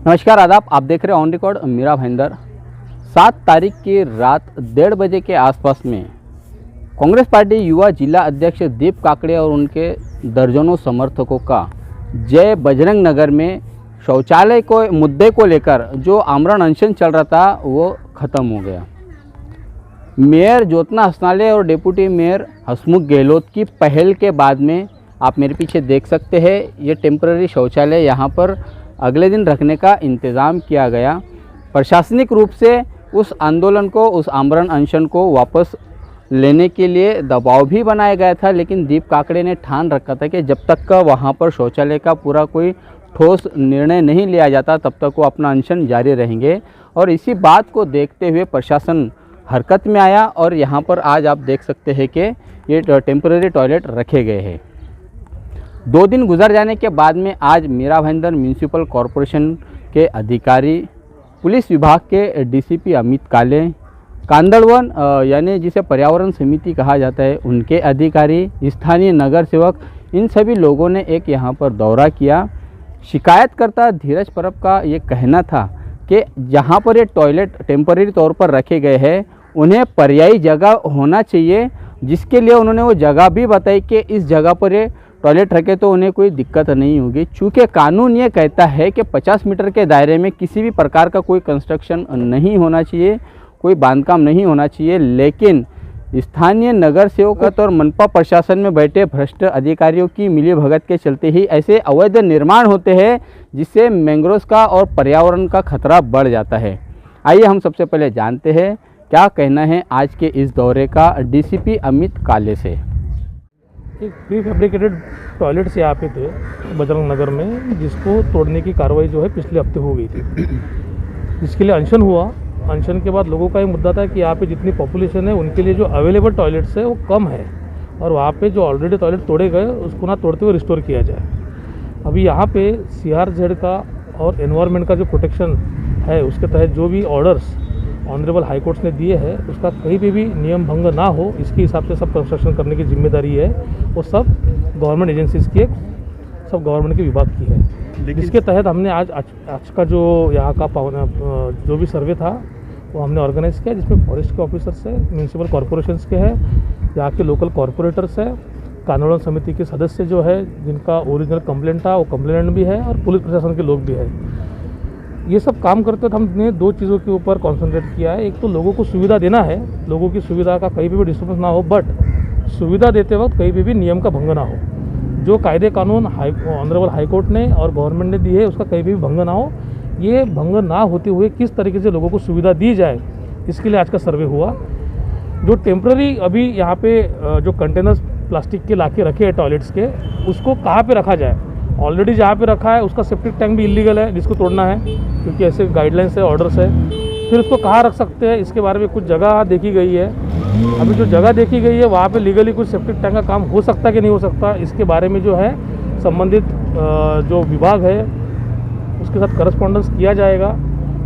नमस्कार आदाब, आप देख रहे हैं ऑन रिकॉर्ड मीरा भाईंदर। 7 तारीख की रात 1:30 बजे के आसपास में कांग्रेस पार्टी युवा जिला अध्यक्ष दीप काकड़े और उनके दर्जनों समर्थकों का जय बजरंग नगर में शौचालय को मुद्दे को लेकर जो आमरण अनशन चल रहा था वो ख़त्म हो गया। मेयर ज्योत्ना हसनाले और डिप्टी मेयर हसमुख गहलोत की पहल के बाद में आप मेरे पीछे देख सकते हैं, ये टेम्पररी शौचालय यहाँ पर अगले दिन रखने का इंतज़ाम किया गया। प्रशासनिक रूप से उस आंदोलन को, उस आमरण अनशन को वापस लेने के लिए दबाव भी बनाया गया था, लेकिन दीप काकड़े ने ठान रखा था कि जब तक का वहाँ पर शौचालय का पूरा कोई ठोस निर्णय नहीं लिया जाता तब तक वो अपना अनशन जारी रहेंगे। और इसी बात को देखते हुए प्रशासन हरकत में आया और यहाँ पर आज आप देख सकते हैं कि ये टेम्पररी टॉयलेट रखे गए हैं। 2 दिन गुजर जाने के बाद में आज मीरा भाईंदर म्यूनिसिपल कॉरपोरेशन के अधिकारी, पुलिस विभाग के डीसीपी अमित काले, कांदड़वन यानी जिसे पर्यावरण समिति कहा जाता है उनके अधिकारी, स्थानीय नगर सेवक, इन सभी लोगों ने एक यहाँ पर दौरा किया। शिकायतकर्ता धीरज परब का ये कहना था कि जहाँ पर ये टॉयलेट टेम्पररी तौर पर रखे गए हैं उन्हें पर्यायी जगह होना चाहिए, जिसके लिए उन्होंने वो जगह भी बताई कि इस जगह पर ये टॉयलेट रखे तो उन्हें कोई दिक्कत नहीं होगी। चूँकि कानून ये कहता है कि 50 मीटर के दायरे में किसी भी प्रकार का कोई कंस्ट्रक्शन नहीं होना चाहिए, कोई बांधकाम नहीं होना चाहिए, लेकिन स्थानीय नगर सेवक और मनपा प्रशासन में बैठे भ्रष्ट अधिकारियों की मिलीभगत के चलते ही ऐसे अवैध निर्माण होते हैं जिससे मैंग्रोव्स का और पर्यावरण का खतरा बढ़ जाता है। आइए हम सबसे पहले जानते हैं क्या कहना है आज के इस दौरे का डीसीपी अमित काले से। एक प्री फैब्रिकेटेड टॉयलेट्स यहाँ पे थे बजरंग नगर में, जिसको तोड़ने की कार्रवाई जो है पिछले हफ्ते हो गई थी, जिसके लिए अनशन हुआ। अनशन के बाद लोगों का ये मुद्दा था कि यहाँ पे जितनी पॉपुलेशन है उनके लिए जो अवेलेबल टॉयलेट्स है वो कम है और वहाँ पे जो ऑलरेडी टॉयलेट तोड़े गए उसको ना तोड़ते हुए रिस्टोर किया जाए। अभी यहाँ पे CRZ का और एनवायरनमेंट का जो प्रोटेक्शन है उसके तहत जो भी ऑर्डर्स ऑनरेबल हाई कोर्ट्स ने दिए हैं उसका कहीं पे भी नियम भंग ना हो, इसके हिसाब से सब कंस्ट्रक्शन करने की जिम्मेदारी है वो सब गवर्नमेंट एजेंसीज़ की, सब गवर्नमेंट के विभाग की है। जिसके तहत हमने आज का जो यहाँ का जो भी सर्वे था वो हमने ऑर्गेनाइज़ किया, जिसमें फॉरेस्ट के ऑफिसर्स है, म्यूनसिपल कॉरपोरेशंस के हैं, यहाँ के लोकल कॉरपोरेटर्स है, कानून समिति के सदस्य जो है जिनका ओरिजिनल कंप्लेंट था वो कंप्लेनेंट भी है और पुलिस प्रशासन के लोग भी है। ये सब काम करते वक्त हमने 2 चीज़ों के ऊपर कॉन्सेंट्रेट किया है। एक तो लोगों को सुविधा देना है, लोगों की सुविधा का कहीं भी डिस्टर्बेंस ना हो, बट सुविधा देते वक्त कहीं भी नियम का भंग ना हो। जो कायदे कानून ऑनरेबल हाई कोर्ट ने और गवर्नमेंट ने दी है उसका कहीं भी भंग ना हो। ये भंग ना होते हुए किस तरीके से लोगों को सुविधा दी जाए, इसके लिए आज का सर्वे हुआ। जो टेम्प्रेरी अभी यहाँ पे जो कंटेनर्स प्लास्टिक के लाके रखे हैं टॉयलेट्स के, उसको कहाँ पे रखा जाए। ऑलरेडी जहाँ पे रखा है उसका सेप्टिक टैंक भी इलीगल है जिसको तोड़ना है, क्योंकि ऐसे गाइडलाइंस है, ऑर्डर्स है। फिर उसको कहाँ रख सकते हैं इसके बारे में कुछ जगह देखी गई है। अभी जो जगह देखी गई है वहाँ पे लीगली कुछ सेप्टिक टैंक का काम हो सकता है कि नहीं हो सकता, इसके बारे में जो है संबंधित जो विभाग है उसके साथ करस्पॉन्डेंस किया जाएगा।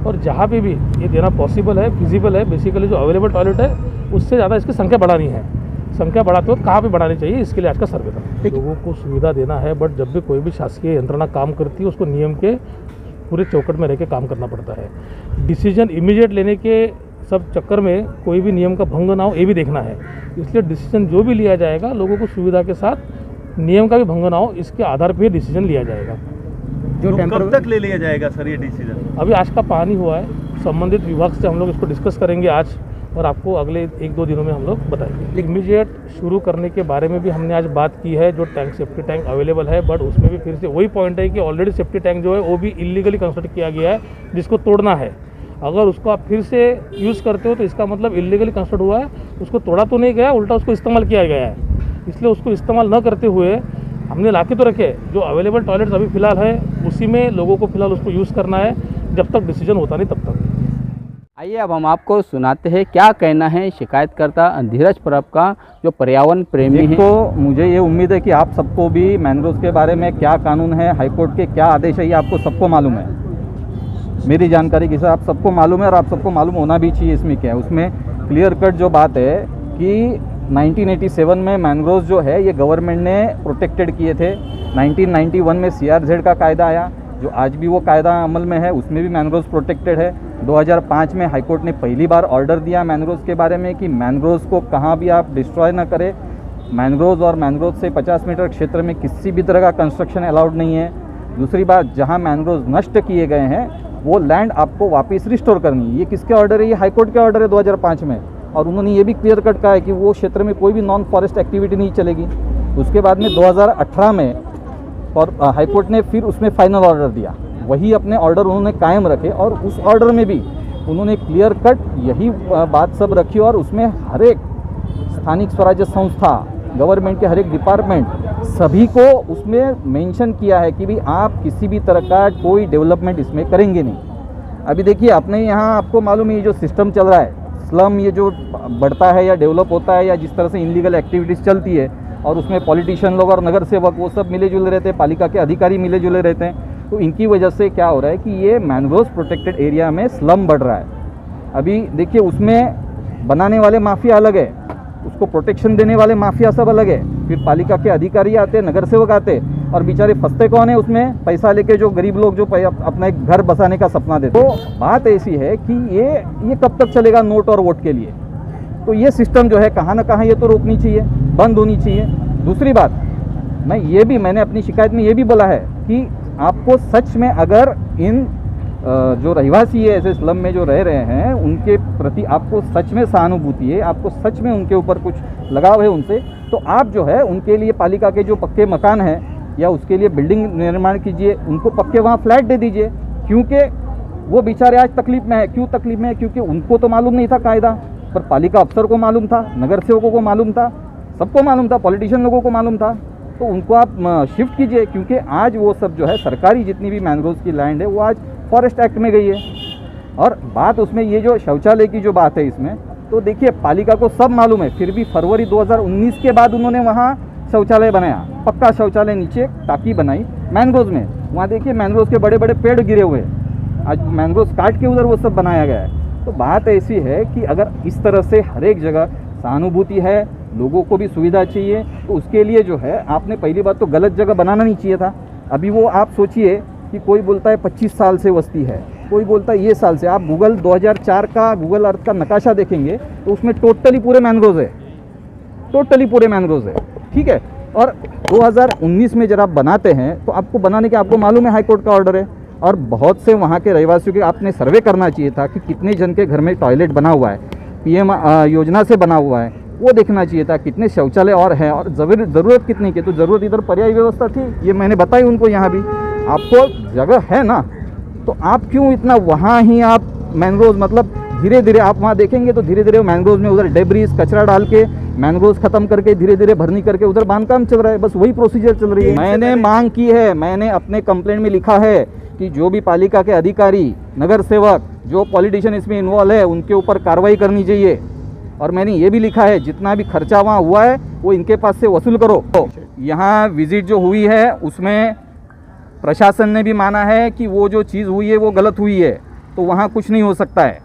और जहाँ पे भी ये देना पॉसिबल है, फिजिबल है, बेसिकली जो अवेलेबल टॉयलेट है उससे ज़्यादा इसकी संख्या बढ़ानी है। संख्या बढ़ाते वक्त कहाँ पे बढ़ानी चाहिए, इसके लिए आज का सर्वे था। लोगों को सुविधा देना है, बट जब भी कोई भी शासकीय यंत्रणा काम करती है उसको नियम के पूरे चौकट में रह के काम करना पड़ता है। डिसीजन इमीडिएट लेने के सब चक्कर में कोई भी नियम का भंग ना हो ये भी देखना है। इसलिए डिसीजन जो भी लिया जाएगा लोगों को सुविधा के साथ नियम का भी भंग ना हो, इसके आधार पर डिसीजन लिया जाएगा। जो कब तक ले लिया जाएगा सर ये डिसीजन? अभी आज का पानी हुआ है, संबंधित विभाग से हम लोग इसको डिस्कस करेंगे आज और आपको अगले 1-2 दिनों में हम लोग बताएंगे। इमीडिएट शुरू करने के बारे में भी हमने आज बात की है। जो टैंक सेफ्टी टैंक अवेलेबल है, बट उसमें भी फिर से वही पॉइंट है कि ऑलरेडी सेफ्टी टैंक जो है वो भी इलीगली कंस्ट्रक्ट किया गया है जिसको तोड़ना है। अगर उसको आप फिर से यूज़ करते हो तो इसका मतलब इलीगली कंस्ट्रक्ट हुआ है, उसको तोड़ा तो नहीं गया, उल्टा उसको इस्तेमाल किया गया है। इसलिए उसको इस्तेमाल न करते हुए हमने लाके तो रखे, जो अवेलेबल टॉयलेट्स अभी फ़िलहाल है उसी में लोगों को फिलहाल उसको यूज़ करना है, जब तक डिसीजन होता नहीं तब तक। आइए अब हम आपको सुनाते हैं क्या कहना है शिकायतकर्ता धीरज परब का, जो पर्यावरण प्रेमी है। तो मुझे ये उम्मीद है कि आप सबको भी मैंग्रोव्स के बारे में क्या कानून है, हाईकोर्ट के क्या आदेश है, ये आपको सबको मालूम है। मेरी जानकारी के हिसाब सबको मालूम है और आप सबको मालूम होना भी चाहिए इसमें क्या है। उसमें क्लियर कट जो बात है कि 1987 में मैंग्रोव्स जो है ये गवर्नमेंट ने प्रोटेक्टेड किए थे। 1991 में CRZ का कायदा आया, जो आज भी वो कायदा अमल में है उसमें भी मैंग्रोव्स प्रोटेक्टेड है। 2005 में हाईकोर्ट ने पहली बार ऑर्डर दिया मैंग्रोव्स के बारे में कि मैंग्रोव्स को कहाँ भी आप डिस्ट्रॉय ना करें। मैंग्रोव्स और मैंग्रोव्स से 50 मीटर क्षेत्र में किसी भी तरह का कंस्ट्रक्शन अलाउड नहीं है। दूसरी बात, जहाँ मैंग्रोव्स नष्ट किए गए हैं वो लैंड आपको वापस रिस्टोर करनी है। ये किसके ऑर्डर है? ये हाईकोर्ट के ऑर्डर है 2005 में। और उन्होंने ये भी क्लियर कट कहा है कि वो क्षेत्र में कोई भी नॉन फॉरेस्ट एक्टिविटी नहीं चलेगी। उसके बाद में 2018 में और हाईकोर्ट ने फिर उसमें फाइनल ऑर्डर दिया। वही अपने ऑर्डर उन्होंने कायम रखे और उस ऑर्डर में भी उन्होंने क्लियर कट यही बात सब रखी और उसमें हर एक स्थानिक स्वराज्य संस्था, गवर्नमेंट के हर एक डिपार्टमेंट, सभी को उसमें मेंशन किया है कि भाई आप किसी भी तरह का कोई डेवलपमेंट इसमें करेंगे नहीं। अभी देखिए अपने यहाँ आपको मालूम है ये जो सिस्टम चल रहा है, स्लम ये जो बढ़ता है या डेवलप होता है या जिस तरह से इनलीगल एक्टिविटीज़ चलती है और उसमें पॉलिटिशियन लोग और नगर सेवक वो सब मिले जुले रहते हैं, पालिका के अधिकारी मिले जुले रहते हैं। तो इनकी वजह से क्या हो रहा है कि ये मैंग्रोव्स प्रोटेक्टेड एरिया में स्लम बढ़ रहा है। अभी देखिए उसमें बनाने वाले माफिया अलग है, उसको प्रोटेक्शन देने वाले माफिया सब अलग है, फिर पालिका के अधिकारी आते, नगर सेवक आते और बेचारे फंसते कौन है उसमें? पैसा लेके जो गरीब लोग जो अपना एक घर बसाने का सपना देते। तो बात ऐसी है कि ये कब तक चलेगा नोट और वोट के लिए? तो ये सिस्टम जो है कहाँ ना कहाँ ये तो रोकनी चाहिए, बंद होनी चाहिए। दूसरी बात, मैंने अपनी शिकायत में ये भी बोला है कि आपको सच में अगर इन जो रहवासी है ऐसे स्लम में जो रह रहे हैं उनके प्रति आपको सच में सहानुभूति है, आपको सच में उनके ऊपर कुछ लगाव है उनसे, तो आप जो है उनके लिए पालिका के जो पक्के मकान हैं या उसके लिए बिल्डिंग निर्माण कीजिए, उनको पक्के वहाँ फ्लैट दे दीजिए। क्योंकि वो बेचारे आज तकलीफ में है। क्यों तकलीफ में है? क्योंकि उनको तो मालूम नहीं था कायदा, पर पालिका अफसर को मालूम था, नगर सेवकों को मालूम था, सबको मालूम था, पॉलिटिशियन लोगों को मालूम था। तो उनको आप शिफ्ट कीजिए, क्योंकि आज वो सब जो है सरकारी जितनी भी मैंग्रोव्स की लैंड है वो आज फॉरेस्ट एक्ट में गई है। और बात उसमें ये जो शौचालय की जो बात है इसमें, तो देखिए पालिका को सब मालूम है, फिर भी फरवरी 2019 के बाद उन्होंने वहाँ शौचालय बनाया, पक्का शौचालय, नीचे टाँकी बनाई मैंग्रोव्स में। वहाँ देखिए मैंग्रोव्स के बड़े बड़े पेड़ गिरे हुए हैं, आज मैंग्रोव्स काट के उधर वो सब बनाया गया है। तो बात ऐसी है कि अगर इस तरह से हर एक जगह सहानुभूति है, लोगों को भी सुविधा चाहिए, तो उसके लिए जो है आपने पहली बात तो गलत जगह बनाना नहीं चाहिए था। अभी वो आप सोचिए कि कोई बोलता है 25 साल से बस्ती है, कोई बोलता है ये साल से। आप गूगल 2004 का गूगल अर्थ का नक्शा देखेंगे तो उसमें टोटली पूरे मैंग्रोव्स है, टोटली पूरे मैंग्रोव्स है, ठीक है। और 2019 में जब आप बनाते हैं तो आपको बनाने के आपको मालूम है हाईकोर्ट का ऑर्डर है, और बहुत से वहाँ के रहवासियों के आपने सर्वे करना चाहिए था कि कितने जन के घर में टॉयलेट बना हुआ है, पीएम योजना से बना हुआ है, वो देखना चाहिए था, कितने शौचालय और हैं और ज़रूरत कितनी की। तो ज़रूरत इधर पर्यायी व्यवस्था थी, ये मैंने बताई उनको। यहाँ भी आपको जगह है ना, तो आप क्यों इतना वहाँ ही आप मैंग्रोव्स, मतलब धीरे धीरे आप वहाँ देखेंगे तो धीरे धीरे मैंग्रोव्स में उधर डेब्रिस कचरा डाल के मैंग्रोव्स खत्म करके धीरे धीरे भरनी करके उधर बांधकाम चल रहा है। बस वही प्रोसीजर चल रही है। मैंने मांग की है, मैंने अपने कंप्लेंट में लिखा है कि जो भी पालिका के अधिकारी, नगर सेवक, जो पॉलिटिशियन इसमें इन्वॉल्व है उनके ऊपर कार्रवाई करनी चाहिए। और मैंने ये भी लिखा है जितना भी खर्चा वहाँ हुआ है वो इनके पास से वसूल करो। तो यहाँ विजिट जो हुई है उसमें प्रशासन ने भी माना है कि वो जो चीज़ हुई है वो गलत हुई है, तो वहाँ कुछ नहीं हो सकता है।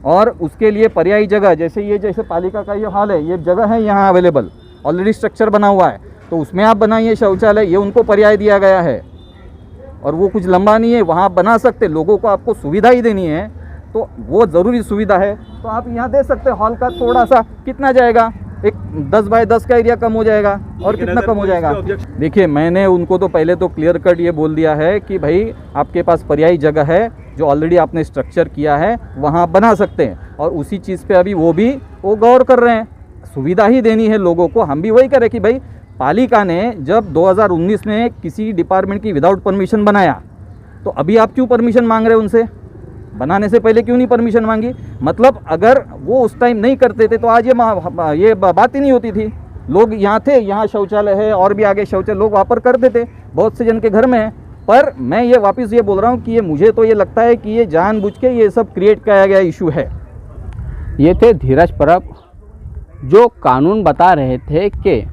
और उसके लिए पर्यायी जगह, जैसे पालिका का ये हाल है, ये जगह है यहाँ अवेलेबल, ऑलरेडी स्ट्रक्चर बना हुआ है, तो उसमें आप बनाइए शौचालय, ये उनको पर्याय दिया गया है। और वो कुछ लंबा नहीं है, वहाँ आप बना सकते, लोगों को आपको सुविधा ही देनी है, तो वो ज़रूरी सुविधा है। तो आप यहाँ दे सकते हैं हॉल का थोड़ा सा, कितना जाएगा, एक 10 बाय 10 का एरिया कम हो जाएगा। और कितना कम हो जाएगा? देखिए मैंने उनको तो पहले तो क्लियर कट ये बोल दिया है कि भाई आपके पास पर्यायी जगह है, जो ऑलरेडी आपने स्ट्रक्चर किया है वहाँ बना सकते हैं। और उसी चीज़ पे अभी वो गौर कर रहे हैं, सुविधा ही देनी है लोगों को। हम भी वही करें कि भाई पालिका ने जब 2019 में किसी डिपार्टमेंट की विदाउट परमिशन बनाया, तो अभी आप क्यों परमिशन मांग रहे हैं उनसे? बनाने से पहले क्यों नहीं परमिशन मांगी? मतलब अगर वो उस टाइम नहीं करते थे तो आज ये बात ही नहीं होती थी। लोग यहाँ थे, यहाँ शौचालय है और भी आगे शौचालय लोग वहाँ पर करते थे, बहुत से जन के घर में है। पर मैं ये वापस ये बोल रहा हूँ कि ये मुझे तो ये लगता है कि ये जानबूझ के ये सब क्रिएट किया गया इशू है। ये थे धीरज परब, जो कानून बता रहे थे कि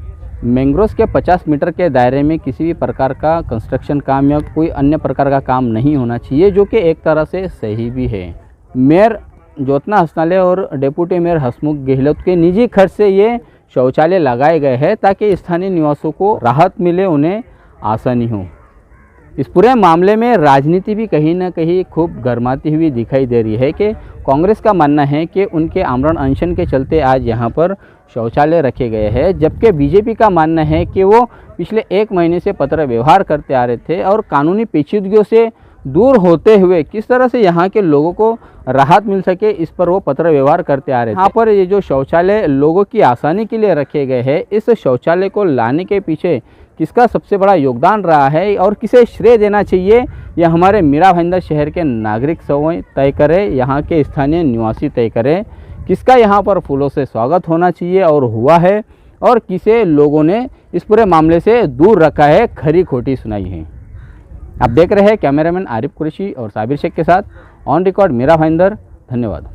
मैंग्रोव्स के 50 मीटर के दायरे में किसी भी प्रकार का कंस्ट्रक्शन काम या कोई अन्य प्रकार का काम नहीं होना चाहिए, जो कि एक तरह से सही भी है। मेयर ज्योत्ना हंसनाले और डेप्यूटी मेयर हसमुख गहलोत के निजी खर्च से ये शौचालय लगाए गए हैं ताकि स्थानीय निवासियों को राहत मिले, उन्हें आसानी हो। इस पूरे मामले में राजनीति भी कहीं ना कहीं खूब गर्माती हुई दिखाई दे रही है कि कांग्रेस का मानना है कि उनके आमरण अनशन के चलते आज यहाँ पर शौचालय रखे गए हैं, जबकि बीजेपी का मानना है कि वो पिछले 1 महीने से पत्र व्यवहार करते आ रहे थे और कानूनी पेचीदगियों से दूर होते हुए किस तरह से यहाँ के लोगों को राहत मिल सके इस पर वो पत्र व्यवहार करते आ रहे थे। यहाँ पर ये जो शौचालय लोगों की आसानी के लिए रखे गए हैं, इस शौचालय को लाने के पीछे किसका सबसे बड़ा योगदान रहा है और किसे श्रेय देना चाहिए, यह हमारे मीरा भाईंदर शहर के नागरिक समूह तय करें, यहाँ के स्थानीय निवासी तय करें किसका यहाँ पर फूलों से स्वागत होना चाहिए और हुआ है, और किसे लोगों ने इस पूरे मामले से दूर रखा है, खरी खोटी सुनाई है। आप देख रहे हैं कैमरामैन आरिफ कुरैशी और साबिर शेख के साथ ऑन रिकॉर्ड मीरा भाईंदर। धन्यवाद।